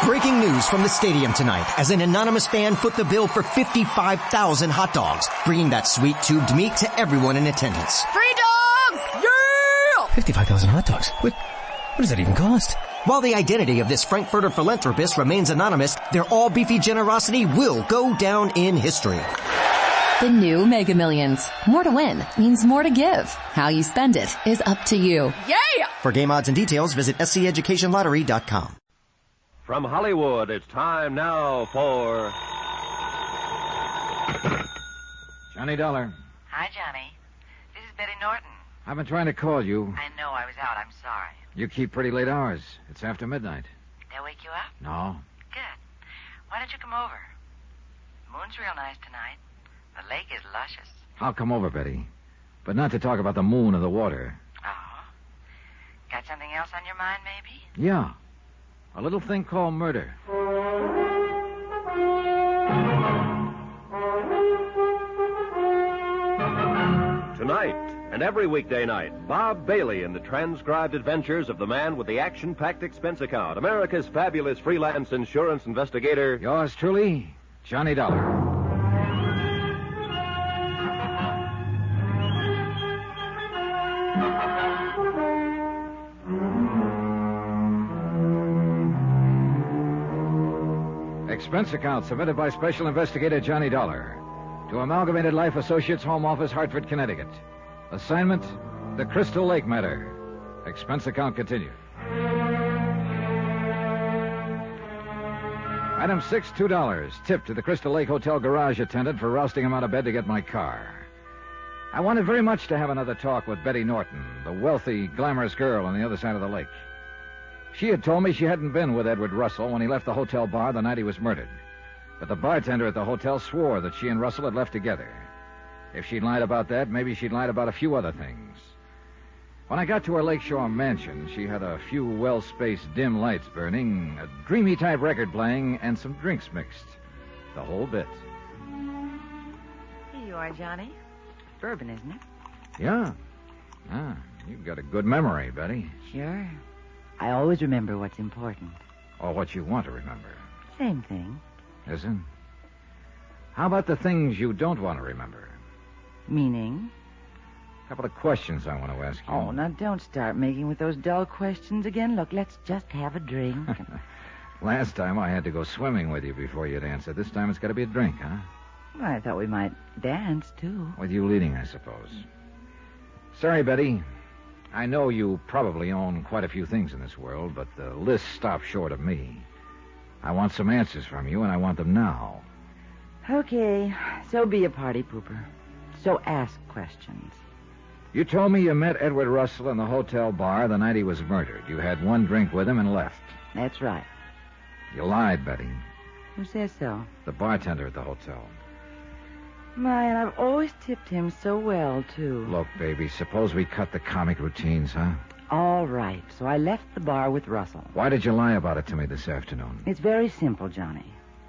Breaking news from the stadium tonight as an anonymous fan foot the bill for 55,000 hot dogs, bringing that sweet tubed meat to everyone in attendance. Free dogs! Yeah! 55,000 hot dogs? What does that even cost? While the identity of this Frankfurter philanthropist remains anonymous, their all-beefy generosity will go down in history. The new Mega Millions. More to win means more to give. How you spend it is up to you. Yeah! For game odds and details, visit sceducationlottery.com. From Hollywood, it's time now for... Johnny Dollar. Hi, Johnny. This is Betty Norton. I've been trying to call you. I know I was out. I'm sorry. You keep pretty late hours. It's after midnight. Did I wake you up? No. Good. Why don't you come over? The moon's real nice tonight. The lake is luscious. I'll come over, Betty. But not to talk about the moon or the water. Oh? Got something else on your mind, maybe? Yeah. A little thing called murder. Tonight and every weekday night, Bob Bailey in the transcribed adventures of the man with the action-packed expense account, America's fabulous freelance insurance investigator. Yours truly, Johnny Dollar. Expense account submitted by Special Investigator Johnny Dollar to Amalgamated Life Associates, Home Office, Hartford, Connecticut. Assignment, the Crystal Lake matter. Expense account continued. Item 6, $2. Tip to the Crystal Lake Hotel garage attendant for rousting him out of bed to get my car. I wanted very much to have another talk with Betty Norton, the wealthy, glamorous girl on the other side of the lake. She had told me she hadn't been with Edward Russell when he left the hotel bar the night he was murdered. But the bartender at the hotel swore that she and Russell had left together. If she'd lied about that, maybe she'd lied about a few other things. When I got to her lakeshore mansion, she had a few well-spaced dim lights burning, a dreamy-type record playing, and some drinks mixed. The whole bit. Here you are, Johnny. Bourbon, isn't it? Yeah. You've got a good memory, Betty. Sure. I always remember what's important. Or what you want to remember. Same thing. Isn't? How about the things you don't want to remember? Meaning? A couple of questions I want to ask you. Oh, now don't start making with those dull questions again. Look, let's just have a drink. Last time I had to go swimming with you before you'd answer. This time it's got to be a drink, huh? Well, I thought we might dance, too. With you leading, I suppose. Sorry, Betty. I know you probably own quite a few things in this world, but the list stops short of me. I want some answers from you, and I want them now. Okay, so be a party pooper. So ask questions. You told me you met Edward Russell in the hotel bar the night he was murdered. You had one drink with him and left. That's right. You lied, Betty. Who says so? The bartender at the hotel. My, and I've always tipped him so well, too. Look, baby, suppose we cut the comic routines, huh? All right, so I left the bar with Russell. Why did you lie about it to me this afternoon? It's very simple, Johnny.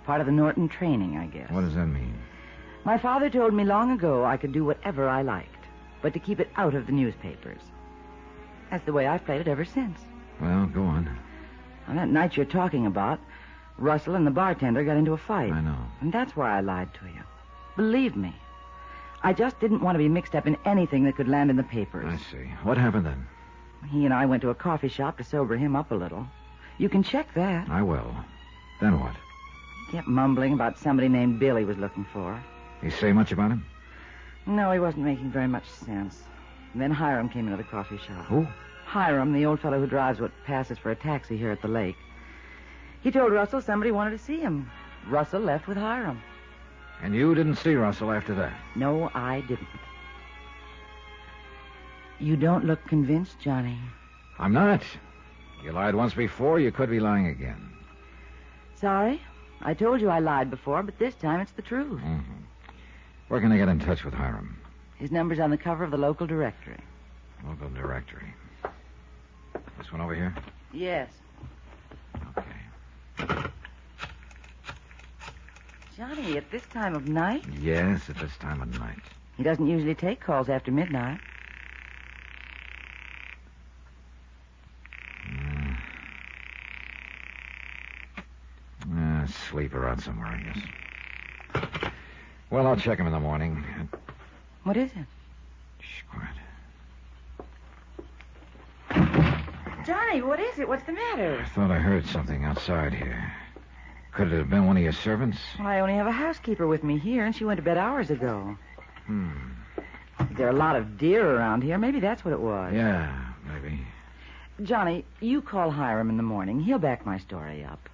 Part of the Norton training, I guess. What does that mean? My father told me long ago I could do whatever I liked, but to keep it out of the newspapers. That's the way I've played it ever since. Well, go on. On that night you're talking about, Russell and the bartender got into a fight. I know. And that's why I lied to you. Believe me. I just didn't want to be mixed up in anything that could land in the papers. I see. What happened then? He and I went to a coffee shop to sober him up a little. You can check that. I will. Then what? He kept mumbling about somebody named Bill he was looking for. You say much about him? No, he wasn't making very much sense. And then Hiram came into the coffee shop. Who? Hiram, the old fellow who drives what passes for a taxi here at the lake. He told Russell somebody wanted to see him. Russell left with Hiram. And you didn't see Russell after that? No, I didn't. You don't look convinced, Johnny. I'm not. You lied once before, you could be lying again. Sorry. I told you I lied before, but this time it's the truth. Mm-hmm. Where can I get in touch with Hiram? His number's on the cover of the local directory. Local directory. This one over here? Yes. Okay. Johnny, at this time of night? Yes, at this time of night. He doesn't usually take calls after midnight. Asleep or out somewhere, I guess. Well, I'll check him in the morning. What is it? Shh, quiet. Johnny, what is it? What's the matter? I thought I heard something outside here. Could it have been one of your servants? Well, I only have a housekeeper with me here, and she went to bed hours ago. There are a lot of deer around here. Maybe that's what it was. Yeah, maybe. Johnny, you call Hiram in the morning. He'll back my story up.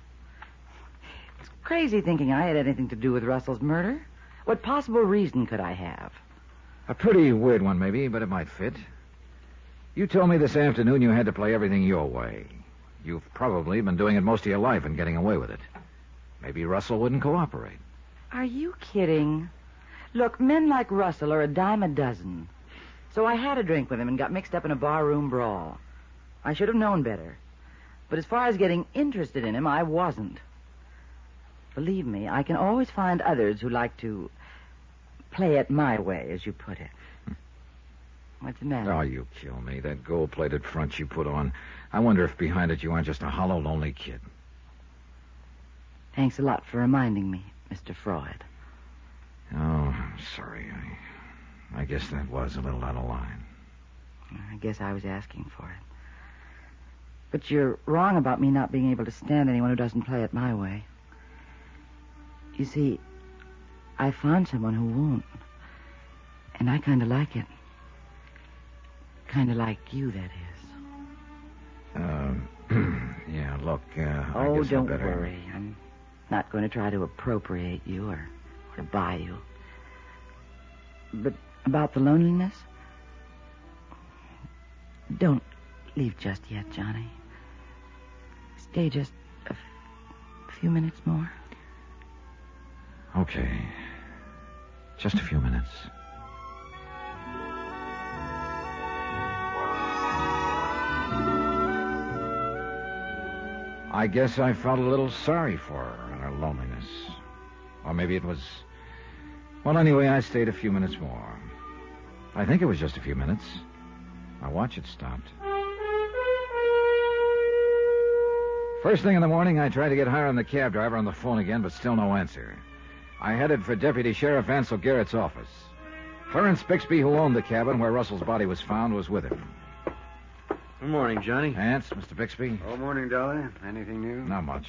It's crazy thinking I had anything to do with Russell's murder. What possible reason could I have? A pretty weird one, maybe, but it might fit. You told me this afternoon you had to play everything your way. You've probably been doing it most of your life and getting away with it. Maybe Russell wouldn't cooperate. Are you kidding? Look, men like Russell are a dime a dozen. So I had a drink with him and got mixed up in a barroom brawl. I should have known better. But as far as getting interested in him, I wasn't. Believe me, I can always find others who like to play it my way, as you put it. What's the matter? Oh, you kill me. That gold-plated front you put on. I wonder if behind it you aren't just a hollow, lonely kid. Thanks a lot for reminding me, Mr. Freud. Oh, I'm sorry. I guess that was a little out of line. I guess I was asking for it. But you're wrong about me not being able to stand anyone who doesn't play it my way. You see, I found someone who won't. And I kind of like it. Kind of like you, that is. Yeah, look, I Oh, guess don't I better... worry. I'm not going to try to appropriate you or to buy you. But about the loneliness? Don't leave just yet, Johnny. Stay just a few minutes more. Okay. Just a few minutes. I guess I felt a little sorry for her and her loneliness. Or maybe it was... Well, anyway, I stayed a few minutes more. I think it was just a few minutes. My watch had stopped. First thing in the morning, I tried to get Hiram, the cab driver, on the phone again, but still no answer. I headed for Deputy Sheriff Ansel Garrett's office. Clarence Bixby, who owned the cabin where Russell's body was found, was with him. Good morning, Johnny. Ants, Mr. Bixby? Oh, morning, Dolly. Anything new? Not much.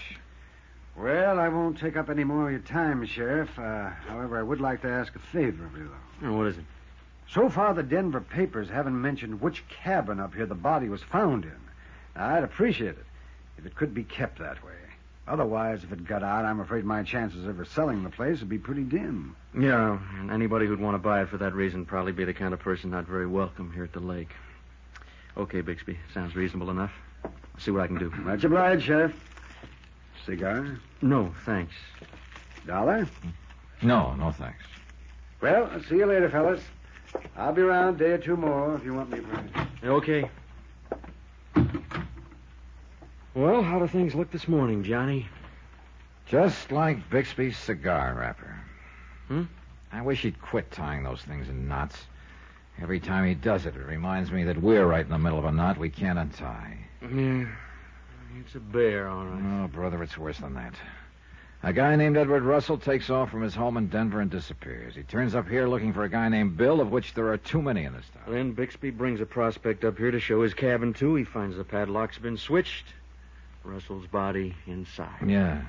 Well, I won't take up any more of your time, Sheriff. However, I would like to ask a favor of you, though. Oh, what is it? So far, the Denver papers haven't mentioned which cabin up here the body was found in. Now, I'd appreciate it if it could be kept that way. Otherwise, if it got out, I'm afraid my chances of ever selling the place would be pretty dim. Yeah, and anybody who'd want to buy it for that reason would probably be the kind of person not very welcome here at the lake. Okay, Bixby. Sounds reasonable enough. I'll see what I can do. Much obliged, Sheriff. Cigar? No, thanks. Dollar? No, thanks. Well, I'll see you later, fellas. I'll be around a day or two more if you want me, Brian. Okay. Well, how do things look this morning, Johnny? Just like Bixby's cigar wrapper. I wish he'd quit tying those things in knots. Every time he does it, it reminds me that we're right in the middle of a knot we can't untie. Yeah, it's a bear, all right. Oh, brother, it's worse than that. A guy named Edward Russell takes off from his home in Denver and disappears. He turns up here looking for a guy named Bill, of which there are too many in this town. Then Bixby brings a prospect up here to show his cabin, too. He finds the padlock's been switched. Russell's body inside. Yeah.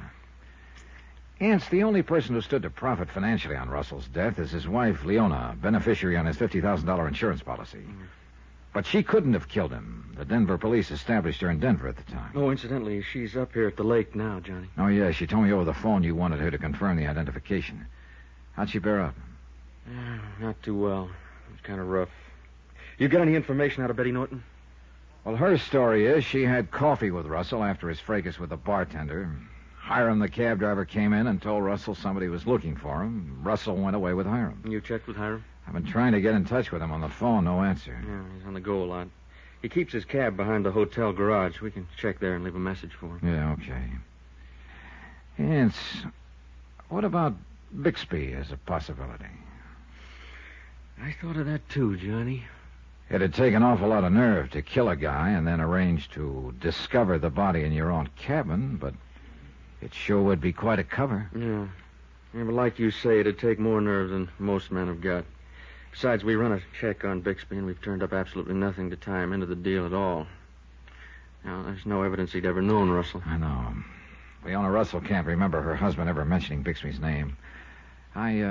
Ants, the only person who stood to profit financially on Russell's death is his wife, Leona, beneficiary on his $50,000 insurance policy. But she couldn't have killed him. The Denver police established her in Denver at the time. Oh, incidentally, she's up here at the lake now, Johnny. Oh, yeah, she told me over the phone you wanted her to confirm the identification. How'd she bear up? Not too well. It's kind of rough. You got any information out of Betty Norton? Well, her story is she had coffee with Russell after his fracas with the bartender. Hiram, the cab driver, came in and told Russell somebody was looking for him. Russell went away with Hiram. You checked with Hiram? I've been trying to get in touch with him on the phone. No answer. Yeah, he's on the go a lot. He keeps his cab behind the hotel garage. We can check there and leave a message for him. Yeah, okay. Ants, what about Bixby as a possibility? I thought of that, too, Johnny. It'd take an awful lot of nerve to kill a guy and then arrange to discover the body in your own cabin, but It sure would be quite a cover. Yeah. Yeah, but like you say, it'd take more nerve than most men have got. Besides, we run a check on Bixby, and we've turned up absolutely nothing to tie him into the deal at all. Now, there's no evidence he'd ever known Russell. I know. Leona Russell can't remember her husband ever mentioning Bixby's name. Hey,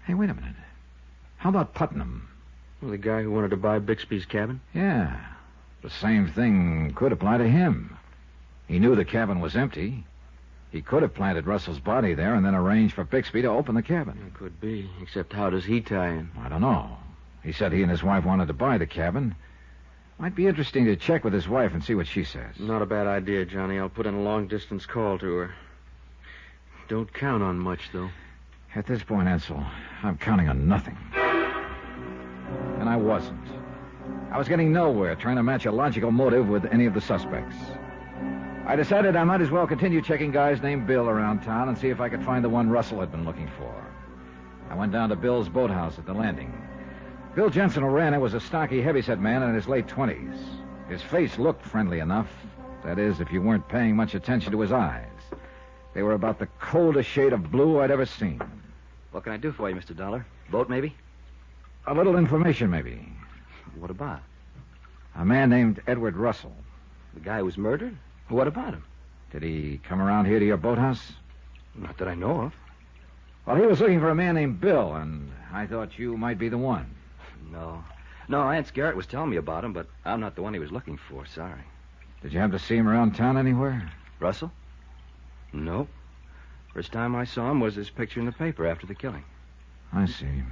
wait a minute. How about Putnam? Well, the guy who wanted to buy Bixby's cabin? Yeah. The same thing could apply to him. He knew the cabin was empty. He could have planted Russell's body there and then arranged for Bixby to open the cabin. It could be, except how does he tie in? I don't know. He said he and his wife wanted to buy the cabin. Might be interesting to check with his wife and see what she says. Not a bad idea, Johnny. I'll put in a long-distance call to her. Don't count on much, though. At this point, Ansel, I'm counting on nothing. And I wasn't. I was getting nowhere trying to match a logical motive with any of the suspects. I decided I might as well continue checking guys named Bill around town and see if I could find the one Russell had been looking for. I went down to Bill's boathouse at the landing. Bill Jensen, who ran it, was a stocky, heavyset man in his late 20s. His face looked friendly enough. That is, if you weren't paying much attention to his eyes. They were about the coldest shade of blue I'd ever seen. What can I do for you, Mr. Dollar? Boat, maybe? A little information, maybe. What about? A man named Edward Russell. The guy who was murdered? What about him? Did he come around here to your boathouse? Not that I know of. Well, he was looking for a man named Bill, and I thought you might be the one. No, Aunt Garrett was telling me about him, but I'm not the one he was looking for, sorry. Did you happen to see him around town anywhere? Russell? No. First time I saw him was his picture in the paper after the killing. I see.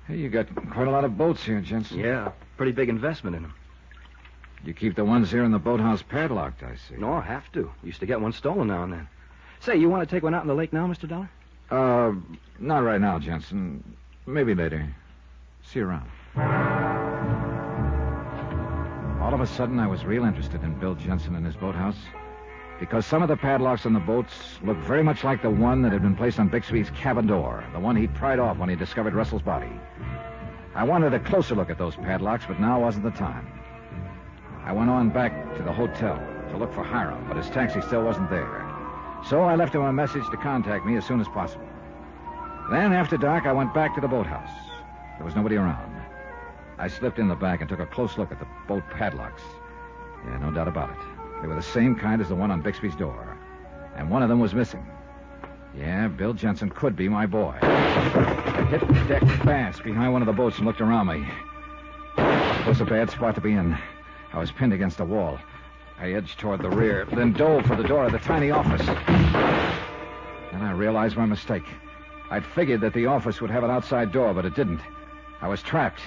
Hey, you got quite a lot of boats here, Jensen. Yeah, pretty big investment in them. You keep the ones here in the boathouse padlocked, I see. No, I have to. Used to get one stolen now and then. Say, you want to take one out in the lake now, Mr. Dollar? Not right now, Jensen. Maybe later. See you around. All of a sudden, I was real interested in Bill Jensen and his boathouse because some of the padlocks on the boats looked very much like the one that had been placed on Bixby's cabin door, the one he'd pried off when he discovered Russell's body. I wanted a closer look at those padlocks, but now wasn't the time. I went on back to the hotel to look for Hiram, but his taxi still wasn't there. So I left him a message to contact me as soon as possible. Then, after dark, I went back to the boathouse. There was nobody around. I slipped in the back and took a close look at the boat padlocks. Yeah, no doubt about it. They were the same kind as the one on Bixby's door. And one of them was missing. Yeah, Bill Jensen could be my boy. I hit the deck fast behind one of the boats and looked around me. It was a bad spot to be in. I was pinned against a wall. I edged toward the rear, then dove for the door of the tiny office. Then I realized my mistake. I'd figured that the office would have an outside door, but it didn't. I was trapped.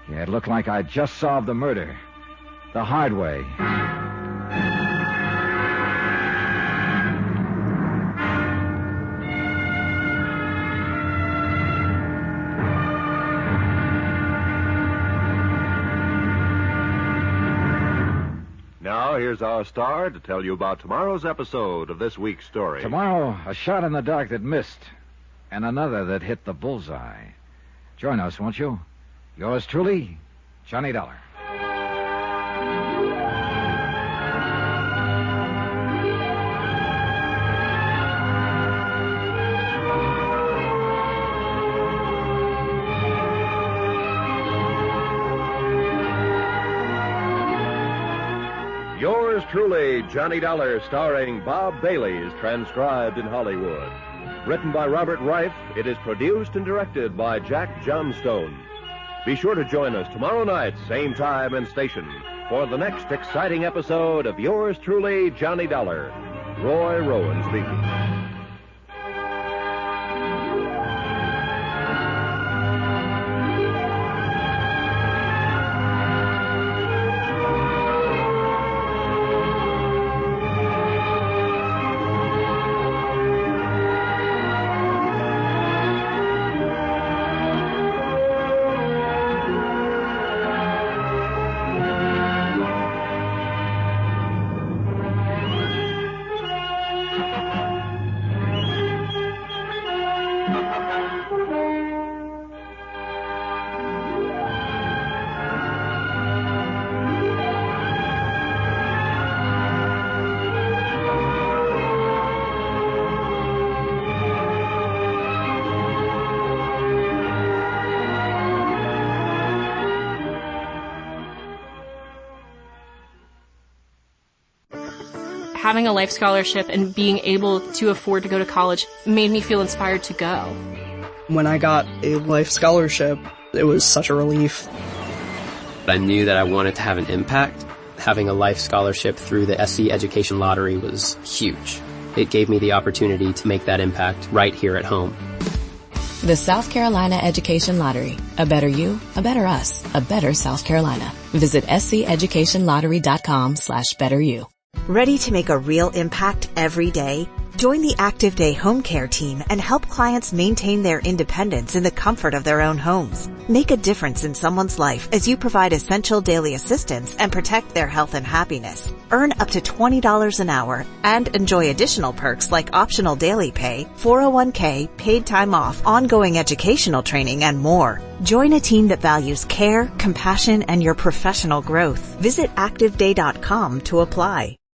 Yeah, it looked like I'd just solved the murder. The hard way. Now, here's our star to tell you about tomorrow's episode of this week's story. Tomorrow, a shot in the dark that missed, and another that hit the bullseye. Join us, won't you? Yours truly, Johnny Dollar. Yours truly, Johnny Dollar, starring Bob Bailey, is transcribed in Hollywood. Written by Robert Reif, it is produced and directed by Jack Johnstone. Be sure to join us tomorrow night, same time and station, for the next exciting episode of Yours truly, Johnny Dollar. Roy Rowan speaking. having a life scholarship and being able to afford to go to college made me feel inspired to go. When I got a life scholarship, it was such a relief. I knew that I wanted to have an impact. Having a life scholarship through the SC Education Lottery was huge. It gave me the opportunity to make that impact right here at home. The South Carolina Education Lottery. A better you, a better us, a better South Carolina. Visit sceducationlottery.com/betteryou. Ready to make a real impact every day? Join the Active Day Home Care team and help clients maintain their independence in the comfort of their own homes. Make a difference in someone's life as you provide essential daily assistance and protect their health and happiness. Earn up to $20 an hour and enjoy additional perks like optional daily pay, 401k, paid time off, ongoing educational training, and more. Join a team that values care, compassion, and your professional growth. Visit ActiveDay.com to apply.